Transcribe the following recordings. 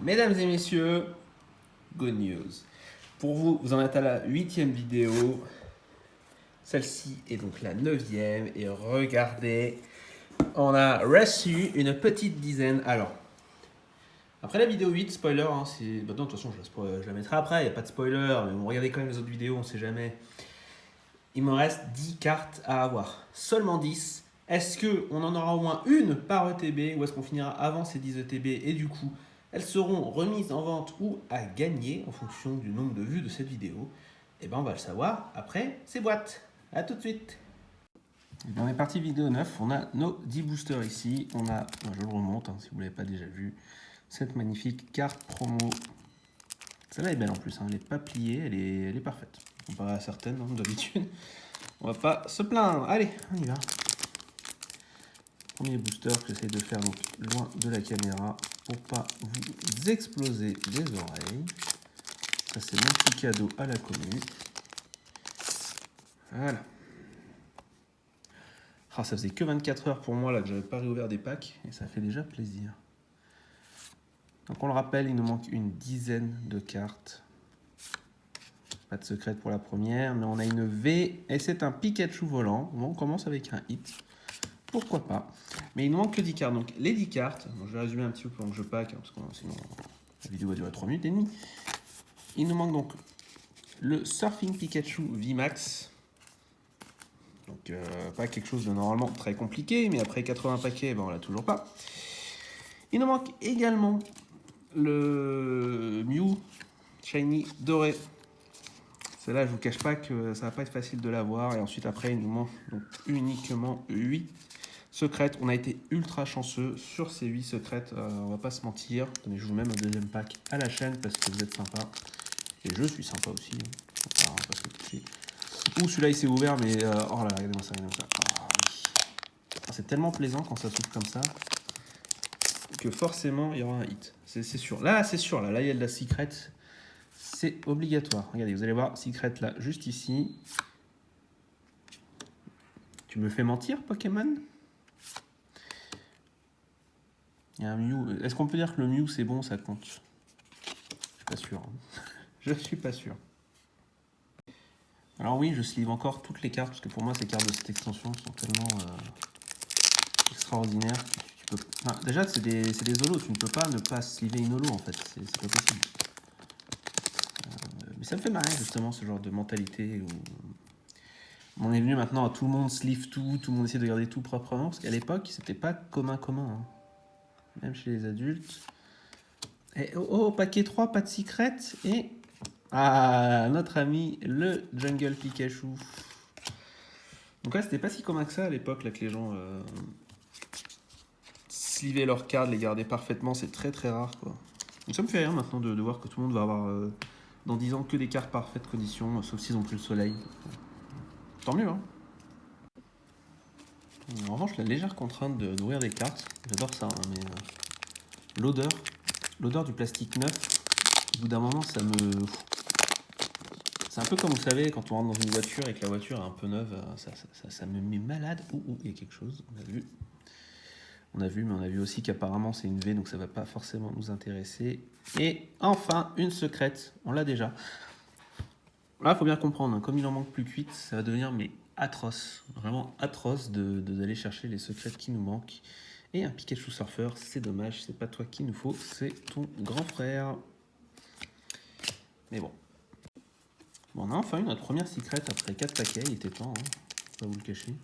Mesdames et messieurs, good news. Pour vous, vous en êtes à la 8e vidéo. Celle-ci est donc la 9e. Et regardez, on a reçu une petite dizaine. Alors, après la vidéo 8, spoiler, hein, bah non, de toute façon, je la mettrai après, il n'y a pas de spoiler. Mais bon, regardez quand même les autres vidéos, on ne sait jamais. Il me reste 10 cartes à avoir. Seulement 10. Est-ce qu'on en aura au moins une par ETB ou est-ce qu'on finira avant ces 10 ETB et du coup, elles seront remises en vente ou à gagner en fonction du nombre de vues de cette vidéo? Et bien, on va le savoir après ces boîtes. A tout de suite. Et bien, on est parti vidéo 9. On a nos 10 boosters ici. On a, je le remonte si vous ne l'avez pas déjà vu, cette magnifique carte promo. Celle-là est belle en plus, hein. Elle n'est pas pliée, elle est parfaite. Comparé à certaines, hein, d'habitude. On va pas se plaindre. Allez, on y va. Premier booster que j'essaie de faire donc loin de la caméra pour pas vous exploser les oreilles. Ça c'est mon petit cadeau à la commu. Voilà. Ah, ça faisait que 24 heures pour moi là que j'avais pas réouvert des packs et ça fait déjà plaisir. Donc on le rappelle, il nous manque une dizaine de cartes. Pas de secret pour la première, mais on a une V et c'est un Pikachu volant. Bon, on commence avec un hit. Pourquoi pas. Mais il ne manque que 10 cartes. Donc les 10 cartes, bon, je vais résumer un petit peu pendant que je pack, hein, parce que sinon la vidéo va durer 3 minutes et demie. Il nous manque donc le Surfing Pikachu VMAX. Donc pas quelque chose de normalement très compliqué, mais après 80 paquets, ben, on l'a toujours pas. Il nous manque également le Mew Shiny Doré. Celle-là, je vous cache pas que ça va pas être facile de l'avoir. Et ensuite, après, il nous manque donc uniquement 8 secrètes. On a été ultra chanceux sur ces 8 secrètes. On va pas se mentir. Mais je vous mets un deuxième pack à la chaîne parce que vous êtes sympa. Et je suis sympa aussi. Enfin, parce que celui-là, il s'est ouvert, mais oh là là, regardez-moi ça, regardez-moi ça. Oh, oui. C'est tellement plaisant quand ça s'ouvre comme ça que forcément, il y aura un hit. C'est sûr. Là, c'est sûr. Là, il y a de la secret. C'est obligatoire. Regardez, vous allez voir, secret là, juste ici. Tu me fais mentir, Pokémon? Il y a un Mew. Est-ce qu'on peut dire que le Mew, c'est bon, ça compte? Je suis pas sûr. Hein. Je suis pas sûr. Alors oui, je sleeve encore toutes les cartes, parce que pour moi, ces cartes de cette extension sont tellement extraordinaires. Enfin, déjà, c'est des holos. Tu ne peux pas ne pas sleever une holo, en fait. C'est pas possible. Mais ça me fait marrer, justement, ce genre de mentalité où on est venu maintenant à tout le monde sleeve tout le monde essaie de garder tout proprement, parce qu'à l'époque, c'était pas commun. Hein. Même chez les adultes. Et paquet 3, pas de secret. Et notre ami, le Jungle Pikachu. Donc là, c'était pas si commun que ça à l'époque, là, que les gens slivaient leurs cartes, les gardaient parfaitement. C'est très très rare, quoi. Donc ça me fait rire maintenant de voir que tout le monde va avoir, dans 10 ans, que des cartes parfaites conditions, sauf s'ils ont plus le soleil. Tant mieux, hein. En revanche, la légère contrainte d'ouvrir des cartes, j'adore ça, hein, mais l'odeur du plastique neuf, au bout d'un moment, ça me... C'est un peu comme, vous savez, quand on rentre dans une voiture et que la voiture est un peu neuve, ça me met malade. Il y a quelque chose, on a vu. Mais on a vu aussi qu'apparemment c'est une V, donc ça va pas forcément nous intéresser. Et enfin, une secrète, on l'a déjà. Là, il faut bien comprendre, hein, comme il en manque plus que 8, ça va devenir atroce, vraiment atroce d'aller chercher les secrètes qui nous manquent. Et un Pikachu Surfer, c'est dommage, c'est pas toi qu'il nous faut, c'est ton grand frère. Mais bon. Bon, on a enfin eu notre première secrète après 4 paquets, il était temps, hein, pas vous le cacher.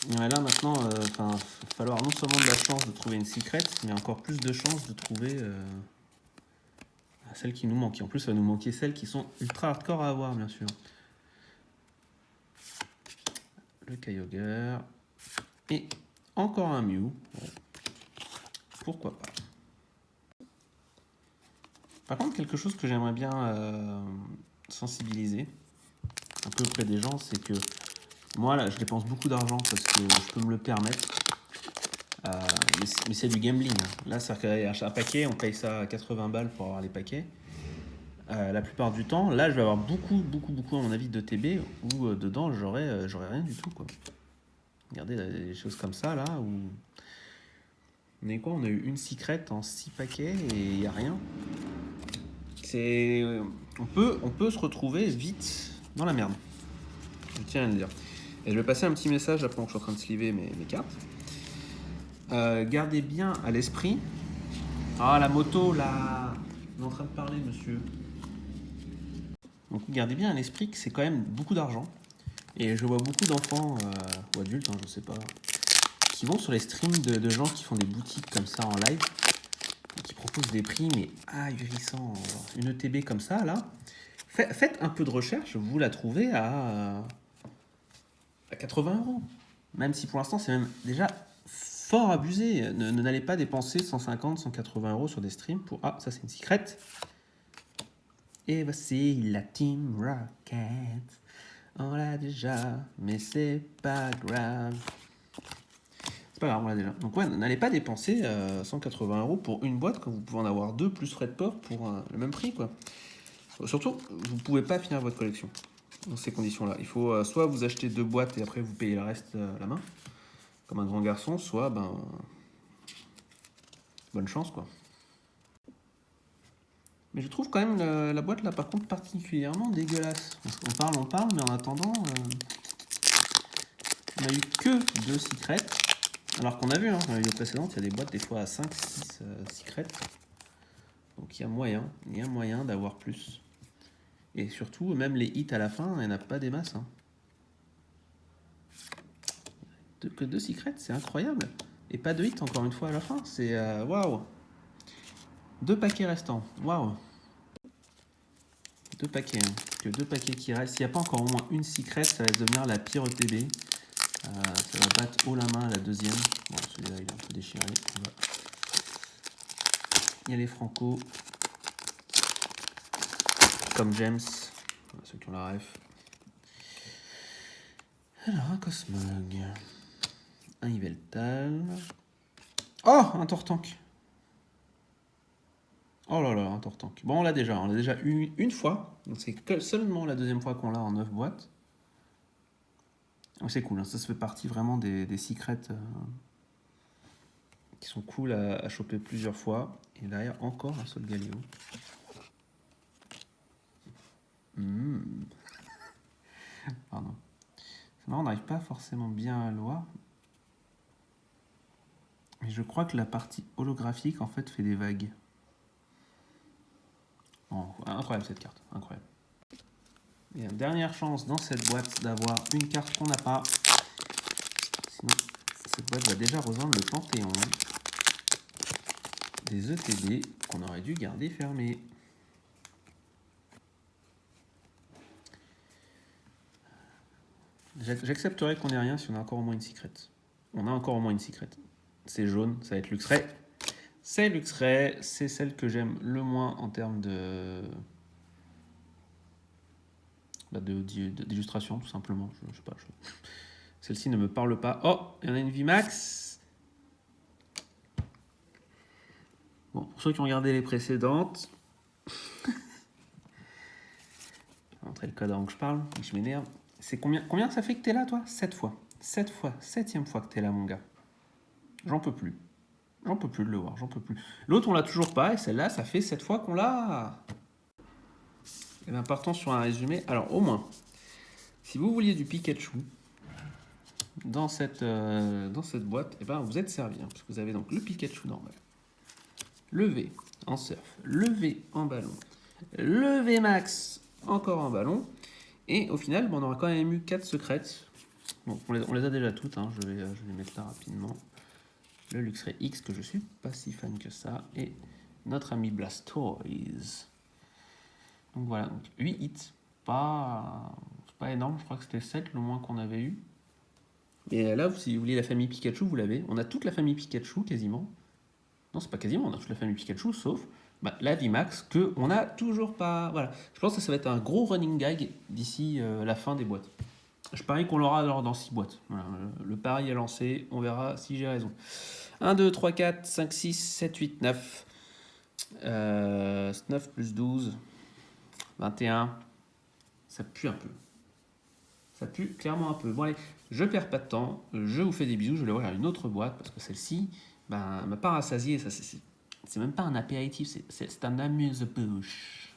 Et là maintenant, il va falloir non seulement de la chance de trouver une secrète, mais encore plus de chance de trouver celles qui nous manquent. Et en plus, ça va nous manquer celles qui sont ultra hardcore à avoir, bien sûr. Le Kyogre. Et encore un Mew. Bon. Pourquoi pas. Par contre, quelque chose que j'aimerais bien sensibiliser un peu auprès des gens, c'est que moi, là, je dépense beaucoup d'argent parce que je peux me le permettre. Mais c'est du gambling. Là, c'est un paquet, on paye ça à 80 balles pour avoir les paquets. La plupart du temps, là, je vais avoir beaucoup, à mon avis, de TB où dedans, j'aurais rien du tout, quoi. Regardez des choses comme ça, là, où On a eu quoi? On a eu une secret en 6 paquets et il n'y a rien. On peut se retrouver vite dans la merde. Je tiens à le dire. Et je vais passer un petit message là pendant que je suis en train de sliver mes cartes. Gardez bien à l'esprit. Ah, la moto là. On est en train de parler, monsieur. Donc gardez bien à l'esprit que c'est quand même beaucoup d'argent. Et je vois beaucoup d'enfants ou adultes, je sais pas, qui vont sur les streams de gens qui font des boutiques comme ça en live, et qui proposent des prix mais ahurissants. Une ETB comme ça là, faites un peu de recherche, vous la trouvez à 80 €. Même si pour l'instant c'est même déjà fort abusé. N'allez pas dépenser 150, 180 € sur des streams pour... Ah, ça c'est une secret. Et voici la Team Rocket. On l'a déjà, mais c'est pas grave. C'est pas grave, on l'a déjà. Donc ouais, n'allez pas dépenser 180 € pour une boîte quand vous pouvez en avoir deux plus frais de port pour le même prix, quoi. Surtout, vous pouvez pas finir votre collection dans ces conditions-là. Il faut soit vous acheter 2 boîtes et après vous payez le reste à la main, comme un grand garçon, soit bonne chance, quoi. Mais je trouve quand même la boîte là par contre particulièrement dégueulasse. On parle, mais en attendant, on a eu que 2 secrets. Alors qu'on a vu, dans la vidéo précédente, il y a des boîtes des fois à 5-6 secrets. Donc il y a moyen d'avoir plus. Et surtout, même les hits à la fin, il n'y en a pas des masses. Que 2 secrets, c'est incroyable. Et pas de hits encore une fois à la fin, c'est waouh. 2 paquets restants, waouh. 2 paquets, que 2 paquets qui restent. S'il n'y a pas encore au moins une secret, ça va devenir la pire ETB. Ça va battre haut la main à la deuxième. Bon, celui-là, il est un peu déchiré. Il y a les Franco. Comme James. Ceux qui ont la ref. Alors, un Cosmog. Un Yveltal. Oh, un Tortank. Oh là là, un Tortank. Bon, on l'a déjà eu une fois. C'est seulement la deuxième fois qu'on l'a en 9 boîtes. C'est cool, ça se fait partie vraiment des secrets qui sont cool à choper plusieurs fois. Et derrière, encore un Sol Galio. Pardon. C'est marrant, on n'arrive pas forcément bien à le voir. Mais je crois que la partie holographique, en fait, fait des vagues. Oh, incroyable cette carte, incroyable. Et une dernière chance dans cette boîte d'avoir une carte qu'on n'a pas. Sinon, cette boîte va déjà rejoindre le panthéon des ETB qu'on aurait dû garder fermés. J'accepterais qu'on ait rien si on a encore au moins une secret. On a encore au moins une secret. C'est jaune, ça va être Luxray. C'est Luxray, c'est celle que j'aime le moins en termes d'illustration, tout simplement. Je sais pas. Celle-ci ne me parle pas. Oh, il y en a une VMAX. Bon, pour ceux qui ont regardé les précédentes, je vais montrer le code avant que je parle, je m'énerve. C'est combien ça fait que t'es là, toi? 7 fois. 7 fois. 7e fois que t'es là, mon gars. J'en peux plus. J'en peux plus de le voir, j'en peux plus. L'autre, on l'a toujours pas, et celle-là, ça fait 7 fois qu'on l'a. Et bien, partons sur un résumé. Alors, au moins, si vous vouliez du Pikachu dans cette boîte, et ben, vous êtes servi. Parce que vous avez donc le Pikachu normal, le V en surf, le V en ballon, le V Max encore en ballon. Et au final, on aura quand même eu 4 secrètes. Bon, on les a déjà toutes, je vais les mettre là rapidement. Le Luxray X, que je suis pas si fan que ça, et notre ami Blastoise. Donc voilà, donc 8 hits, c'est pas énorme, je crois que c'était 7 le moins qu'on avait eu. Et là, si vous voulez la famille Pikachu, vous l'avez. On a toute la famille Pikachu quasiment. Non, c'est pas quasiment, on a toute la famille Pikachu, sauf la VMAX que on n'a toujours pas. Voilà, je pense que ça va être un gros running gag d'ici la fin des boîtes. Je parie qu'on l'aura dans 6 boîtes. Voilà, le pari est lancé, on verra si j'ai raison. 1, 2, 3, 4, 5, 6, 7, 8, 9. 9 plus 12, 21. Ça pue un peu. Ça pue clairement un peu. Bon allez, je perds pas de temps. Je vous fais des bisous. Je vais aller voir une autre boîte parce que celle-ci, Ben, m'a pas rassasié, ça c'est même pas un apéritif, c'est un amuse-bouche.